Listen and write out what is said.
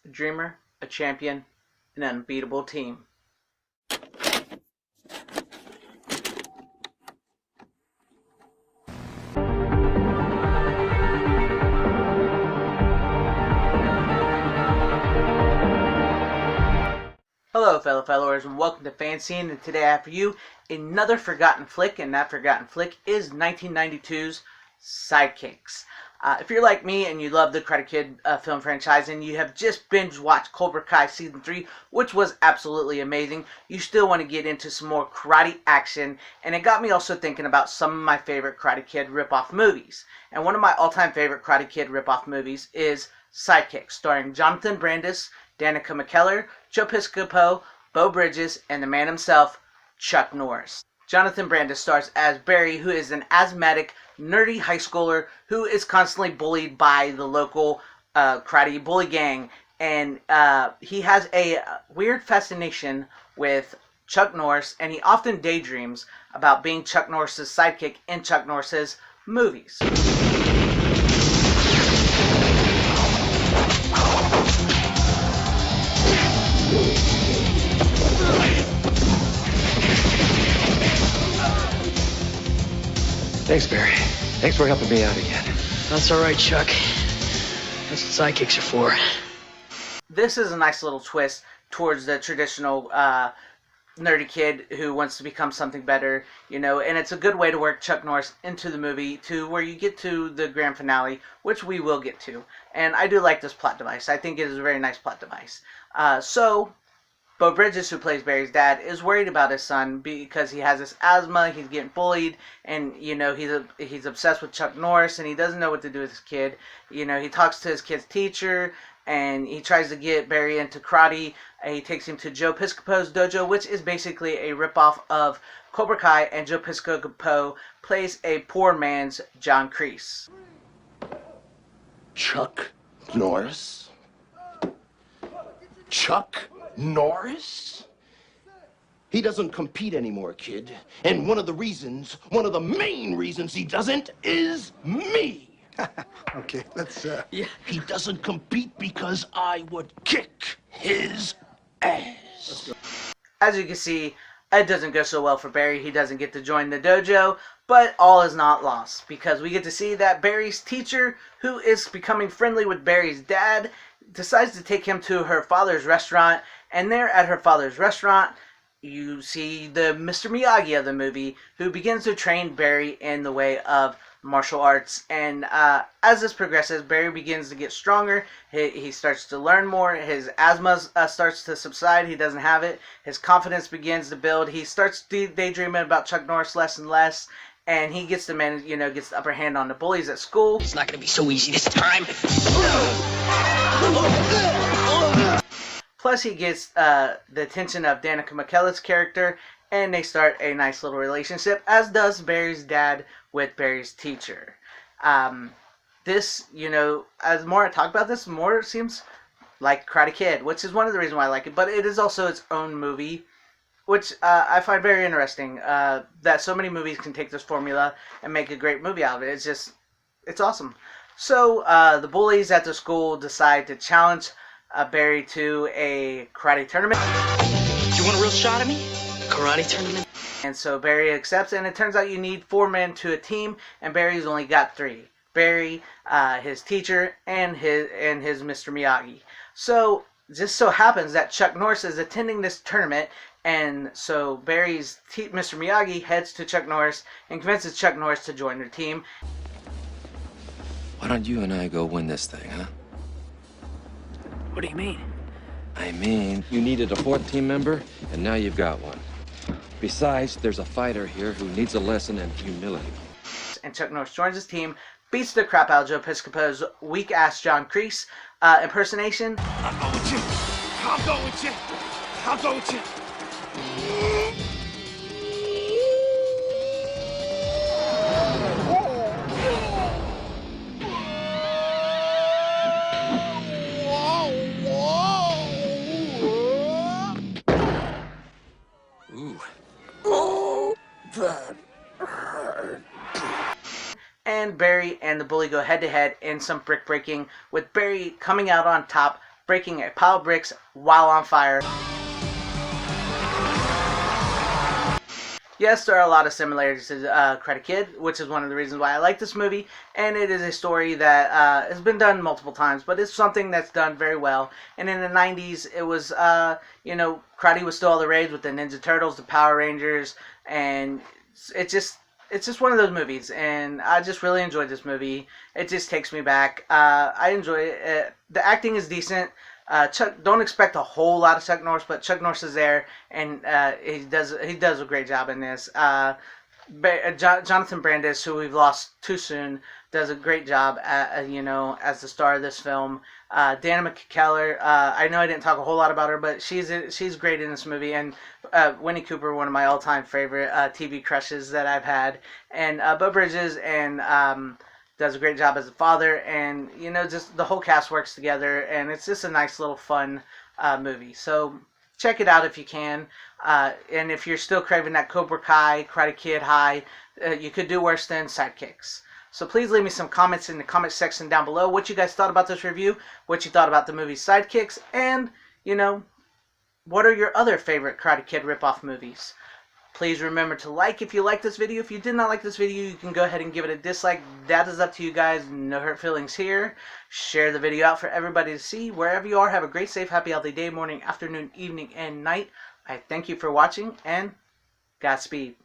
a dreamer, a champion, an unbeatable team. Hello fellow followers and welcome to FanZcene, and today I have for you another forgotten flick, and that forgotten flick is 1992's Sidekicks. If you're like me and you love the Karate Kid film franchise and you have just binge watched Cobra Kai Season 3, which was absolutely amazing, you still want to get into some more karate action, and it got me also thinking about some of my favorite Karate Kid ripoff movies. And one of my all-time favorite Karate Kid ripoff movies is Sidekicks, starring Jonathan Brandis, Danica McKellar, Joe Piscopo, Beau Bridges, and the man himself, Chuck Norris. Jonathan Brandis stars as Barry, who is an asthmatic, nerdy high schooler who is constantly bullied by the local karate bully gang. And he has a weird fascination with Chuck Norris, and he often daydreams about being Chuck Norris's sidekick in Chuck Norris's movies. Thanks, Barry. Thanks for helping me out again. That's all right, Chuck. That's what sidekicks are for. This is a nice little twist towards the traditional nerdy kid who wants to become something better, you know, and it's a good way to work Chuck Norris into the movie to where you get to the grand finale, which we will get to. And I do like this plot device. I think it is a very nice plot device. So Beau Bridges, who plays Barry's dad, is worried about his son because he has this asthma, he's getting bullied, and, you know, he's obsessed with Chuck Norris, and he doesn't know what to do with his kid. You know, he talks to his kid's teacher, and he tries to get Barry into karate, and he takes him to Joe Piscopo's dojo, which is basically a ripoff of Cobra Kai, and Joe Piscopo plays a poor man's John Kreese. Chuck Norris? Chuck Norris? He doesn't compete anymore, kid. And one of the main reasons he doesn't is me. Okay, let's, Yeah. He doesn't compete because I would kick his ass. As you can see, it doesn't go so well for Barry. He doesn't get to join the dojo, but all is not lost, because we get to see that Barry's teacher, who is becoming friendly with Barry's dad, decides to take him to her father's restaurant, and there at her father's restaurant, you see the Mr. Miyagi of the movie, who begins to train Barry in the way of martial arts. And as this progresses, Barry begins to get stronger. He starts to learn more. His asthma starts to subside. He doesn't have it. His confidence begins to build. He starts daydreaming about Chuck Norris less and less. And he gets the gets the upper hand on the bullies at school. It's not gonna be so easy this time. Plus, he gets the attention of Danica McKellar's character, and they start a nice little relationship, as does Barry's dad with Barry's teacher. This, you know, as more I talk about this, more it seems like Karate Kid, which is one of the reasons why I like it. But it is also its own movie, which I find very interesting, that so many movies can take this formula and make a great movie out of it. It's awesome. So the bullies at the school decide to challenge Barry to a karate tournament. Do you want a real shot at me? Karate tournament? And so Barry accepts, and it turns out you need 4 men to a team, and Barry's only got 3. Barry, his teacher, and his Mr. Miyagi. So just so happens that Chuck Norris is attending this tournament, and so Barry's Mr. Miyagi heads to Chuck Norris and convinces Chuck Norris to join their team. Why don't you and I go win this thing, huh? What do you mean? I mean, you needed a 4th team member, and now you've got one. Besides, there's a fighter here who needs a lesson in humility. And Chuck Norris joins his team, beats the crap out of Joe Piscopo's weak-ass John Kreese impersonation. I'll go with you. I'll go with you. I'll go with you. Ooh. Oh, that hurt. And Barry and the bully go head-to-head in some brick breaking, with Barry coming out on top breaking a pile of bricks while on fire. Yes, there are a lot of similarities to Karate Kid, which is one of the reasons why I like this movie, and it is a story that has been done multiple times, but it's something that's done very well. And in the 90s, it was, karate was still all the rage with the Ninja Turtles, the Power Rangers, and it's just one of those movies, and I just really enjoyed this movie. It just takes me back. I enjoy it. The acting is decent. Don't expect a whole lot of Chuck Norris, but Chuck Norris is there, and he does a great job in this. Jonathan Brandis, who we've lost too soon, does a great job as the star of this film. Dana McKellar, I know I didn't talk a whole lot about her, but she's great in this movie. And Winnie Cooper, one of my all-time favorite TV crushes that I've had. And Bud Bridges does a great job as a father, and just the whole cast works together, and it's just a nice little fun movie. So check it out if you can. And if you're still craving that Cobra Kai, Karate Kid high, you could do worse than Sidekicks. So please leave me some comments in the comment section down below what you guys thought about this review, what you thought about the movie Sidekicks, and, what are your other favorite Karate Kid ripoff movies? Please remember to like if you like this video. If you did not like this video, you can go ahead and give it a dislike. That is up to you guys. No hurt feelings here. Share the video out for everybody to see. Wherever you are, have a great, safe, happy, healthy day, morning, afternoon, evening, and night. I thank you for watching, and Godspeed.